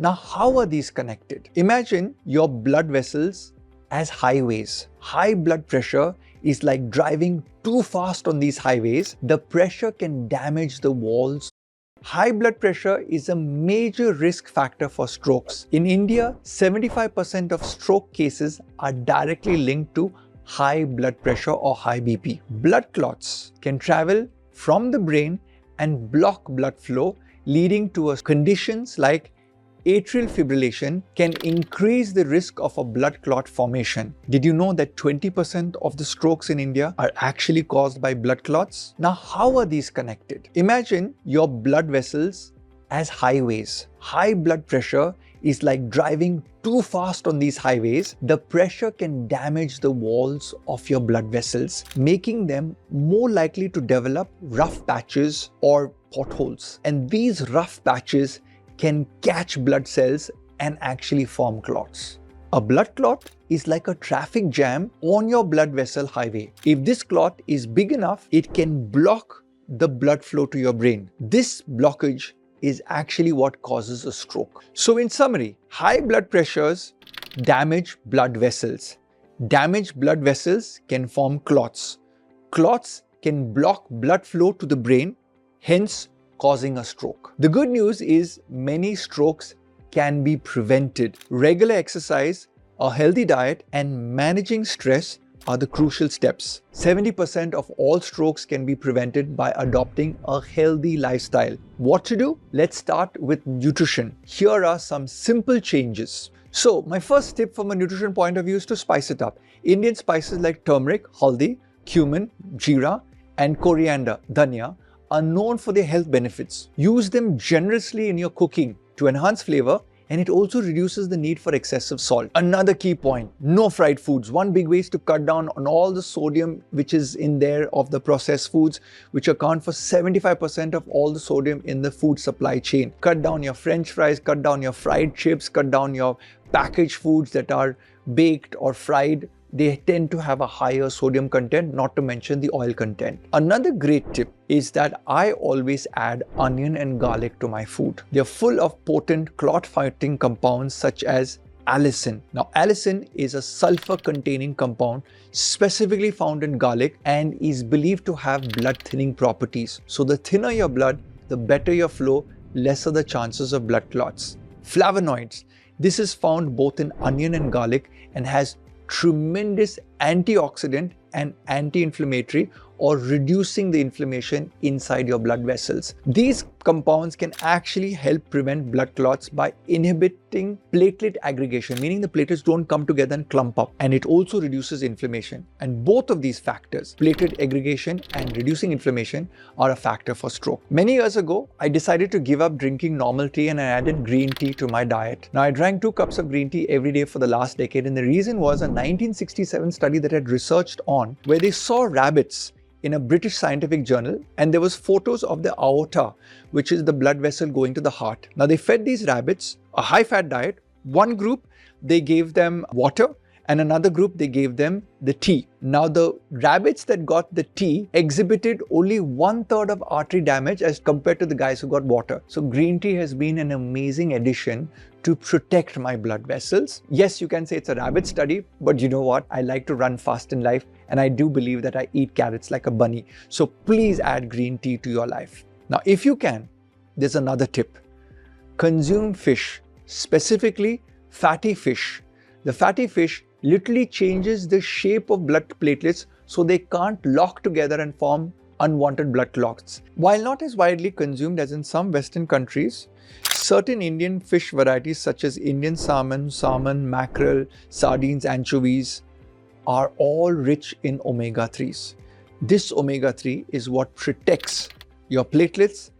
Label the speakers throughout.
Speaker 1: Now, how are these connected? Imagine your blood vessels as highways. High blood pressure is like driving too fast on these highways. The pressure can damage the walls. High blood pressure is a major risk factor for strokes. In India, 75% of stroke cases are directly linked to high blood pressure or high BP. Blood clots can travel from the brain and block blood flow, leading to conditions like atrial fibrillation can increase the risk of a blood clot formation. Did you know that 20% of the strokes in India are actually caused by blood clots? Now, how are these connected? Imagine your blood vessels as highways. High blood pressure is like driving too fast on these highways. The pressure can damage the walls of your blood vessels, making them more likely to develop rough patches or potholes. And these rough patches can catch blood cells and actually form clots. A blood clot is like a traffic jam on your blood vessel highway. If this clot is big enough, it can block the blood flow to your brain. This blockage is actually what causes a stroke. So in summary, high blood pressures damage blood vessels. Damaged blood vessels can form clots. Clots can block blood flow to the brain, hence causing a stroke. The good news is many strokes can be prevented. Regular exercise, a healthy diet, and managing stress are the crucial steps. 70% of all strokes can be prevented by adopting a healthy lifestyle. What to do? Let's start with nutrition. Here are some simple changes. So, my first tip from a nutrition point of view is to spice it up. Indian spices like turmeric, haldi, cumin, jeera, and coriander, dhania, are known for their health benefits. Use them generously in your cooking to enhance flavor, and it also reduces the need for excessive salt. Another key point, no fried foods. One big way is to cut down on all the sodium which is in there of the processed foods, which account for 75% of all the sodium in the food supply chain. Cut down your French fries, cut down your fried chips, cut down your packaged foods that are baked or fried. They tend to have a higher sodium content, not to mention the oil content. Another great tip is that I always add onion and garlic to my food. They're full of potent clot-fighting compounds such as allicin. Now, allicin is a sulfur-containing compound specifically found in garlic and is believed to have blood-thinning properties. So the thinner your blood, the better your flow, lesser the chances of blood clots. Flavonoids. This is found both in onion and garlic and has tremendous antioxidant and anti-inflammatory or reducing the inflammation inside your blood vessels. These compounds can actually help prevent blood clots by inhibiting platelet aggregation, meaning the platelets don't come together and clump up, and it also reduces inflammation. And both of these factors, platelet aggregation and reducing inflammation, are a factor for stroke. Many years ago, I decided to give up drinking normal tea and I added green tea to my diet. Now, I drank 2 cups of green tea every day for the last decade, and the reason was a 1967 study that had researched on where they saw rabbits in a British scientific journal, and there was photos of the aorta, which is the blood vessel going to the heart. Now, they fed these rabbits a high-fat diet. One group, they gave them water, and another group, they gave them the tea. Now, the rabbits that got the tea exhibited only 1/3 of artery damage as compared to the guys who got water. So, green tea has been an amazing addition to protect my blood vessels. Yes, you can say it's a rabbit study, but you know what? I like to run fast in life, and I do believe that I eat carrots like a bunny. So please add green tea to your life. Now, if you can, there's another tip. Consume fish, specifically fatty fish. The fatty fish literally changes the shape of blood platelets so they can't lock together and form unwanted blood clots. While not as widely consumed as in some Western countries, certain Indian fish varieties such as Indian salmon, mackerel, sardines, anchovies are all rich in omega-3s. This omega-3 is what protects your platelets.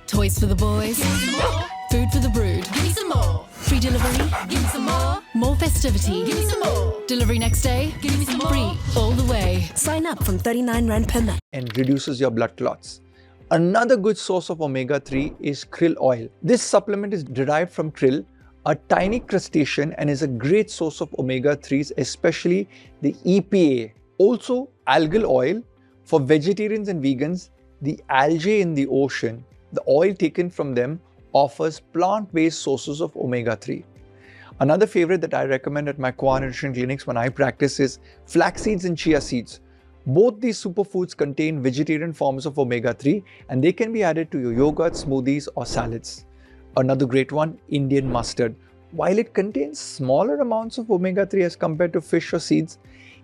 Speaker 2: Toys for the boys.
Speaker 3: Give me some more.
Speaker 2: Food for the brood.
Speaker 3: Give me some more.
Speaker 2: Free delivery.
Speaker 3: Give me some more.
Speaker 2: More festivity.
Speaker 3: Give me some more.
Speaker 2: Delivery next day.
Speaker 3: Give me some more.
Speaker 2: Free all the way.
Speaker 4: Sign up from 39 Rand per month.
Speaker 1: And reduces your blood clots. Another good source of omega-3 is krill oil. This supplement is derived from krill, a tiny crustacean, and is a great source of omega-3s, especially the EPA. Also, Algal oil, for vegetarians and vegans, the algae in the ocean, the oil taken from them, offers plant-based sources of omega-3. Another favorite that I recommend at my Qua Nutrition clinics when I practice is flax seeds and chia seeds. Both these superfoods contain vegetarian forms of omega-3 and they can be added to your yogurt, smoothies or salads. Another great one, Indian mustard. While it contains smaller amounts of omega-3 as compared to fish or seeds,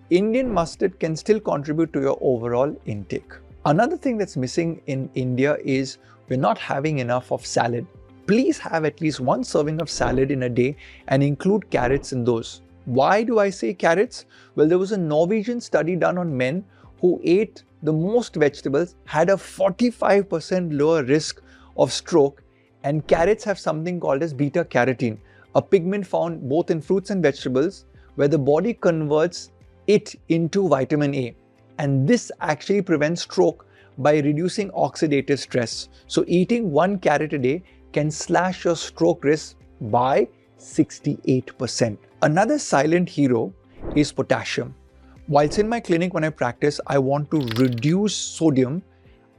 Speaker 1: Indian mustard can still contribute to your overall intake. Another thing that's missing in India is we're not having enough of salad. Please have at least one serving of salad in a day and include carrots in those. Why do I say carrots? Well, there was a Norwegian study done on men who ate the most vegetables, had a 45% lower risk of stroke, and carrots have something called as beta carotene, a pigment found both in fruits and vegetables where the body converts it into vitamin A. And this actually prevents stroke by reducing oxidative stress. So eating one carrot a day can slash your stroke risk by 68%. Another silent hero is potassium. Whilst in my clinic when I practice, I want to reduce sodium,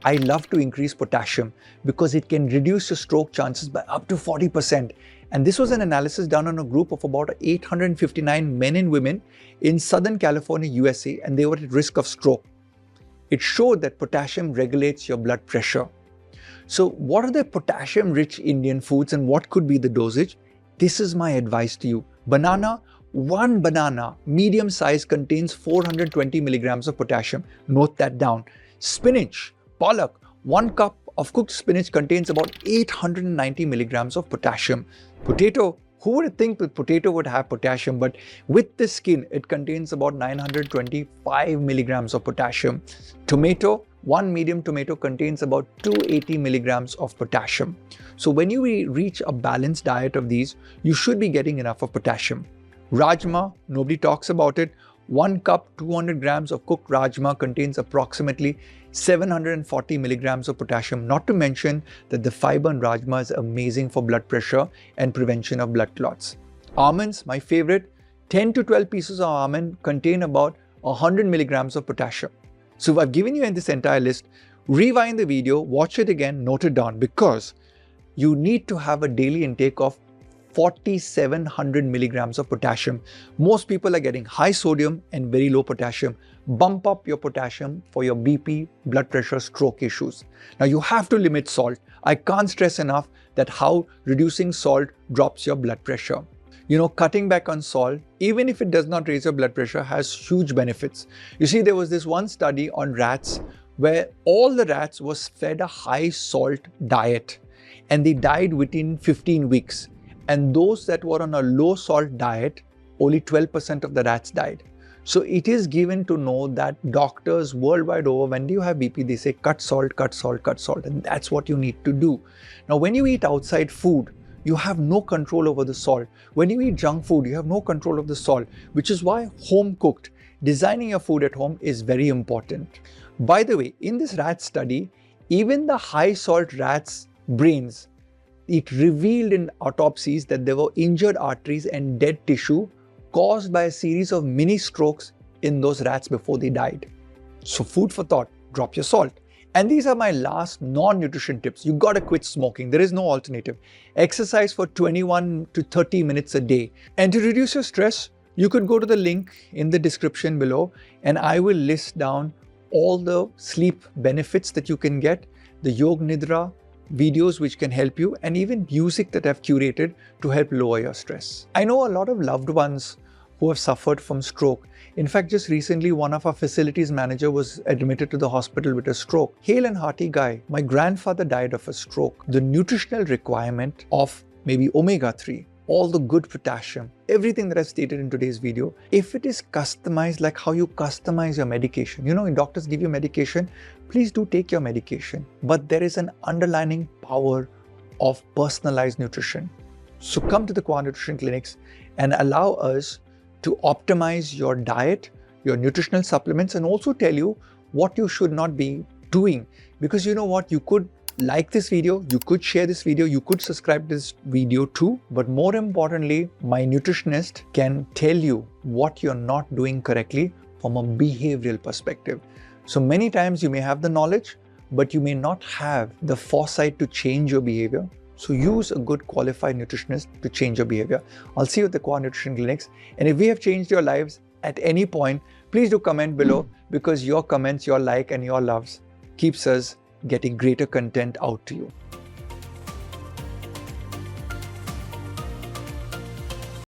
Speaker 1: I love to increase potassium because it can reduce your stroke chances by up to 40%. And this was an analysis done on a group of about 859 men and women in Southern California, USA, and they were at risk of stroke. It showed that potassium regulates your blood pressure. So what are the potassium-rich Indian foods and what could be the dosage? This is my advice to you. Banana, one banana, medium size, contains 420 milligrams of potassium. Note that down. Spinach, pollock, 1 cup of cooked spinach contains about 890 milligrams of potassium. Potato, who would think that potato would have potassium, but with the skin, it contains about 925 milligrams of potassium. Tomato, one medium tomato contains about 280 milligrams of potassium. So when you reach a balanced diet of these, you should be getting enough of potassium. Rajma, nobody talks about it. 1 cup, 200 grams of cooked rajma contains approximately 740 milligrams of potassium, not to mention that the fiber in rajma is amazing for blood pressure and prevention of blood clots. Almonds, my favorite, 10 to 12 pieces of almond contain about 100 milligrams of potassium. So I've given you this entire list. Rewind the video, watch it again, note it down because you need to have a daily intake of 4,700 milligrams of potassium. Most people are getting high sodium and very low potassium. Bump up your potassium for your BP, blood pressure, stroke issues. Now you have to limit salt. I can't stress enough that how reducing salt drops your blood pressure. You know, cutting back on salt, even if it does not raise your blood pressure, has huge benefits. You see, there was this one study on rats where all the rats was fed a high salt diet and they died within 15 weeks. And those that were on a low salt diet, only 12% of the rats died. So it is given to know that doctors worldwide over, when do you have BP, they say cut salt, cut salt, cut salt. And that's what you need to do. Now, when you eat outside food, you have no control over the salt. When you eat junk food, you have no control of the salt, which is why home cooked, designing your food at home is very important. By the way, in this rat study, even the high salt rats' brains, it revealed in autopsies that there were injured arteries and dead tissue caused by a series of mini strokes in those rats before they died. So food for thought, drop your salt. And these are my last non-nutrition tips. You gotta quit smoking. There is no alternative. Exercise for 21 to 30 minutes a day. And to reduce your stress, you could go to the link in the description below and I will list down all the sleep benefits that you can get, the Yog Nidra videos which can help you, and even music that I've curated to help lower your stress. I know a lot of loved ones who have suffered from stroke. In fact, just recently, one of our facilities manager was admitted to the hospital with a stroke. Hale and hearty guy. My grandfather died of a stroke. The nutritional requirement of maybe omega-3, all the good potassium, everything that I've stated in today's video, if it is customized like how you customize your medication, you know, when doctors give you medication, please do take your medication. But there is an underlying power of personalized nutrition. So come to the Qua Nutrition clinics and allow us to optimize your diet, your nutritional supplements, and also tell you what you should not be doing. Because you know what, you could like this video, you could share this video, you could subscribe to this video too. But more importantly, my nutritionist can tell you what you're not doing correctly from a behavioral perspective. So many times you may have the knowledge, but you may not have the foresight to change your behavior. So use a good qualified nutritionist to change your behavior. I'll see you at the Core Nutrition Clinics. And if we have changed your lives at any point, please do comment below, because your comments, your like and your loves keeps us getting greater content out to you.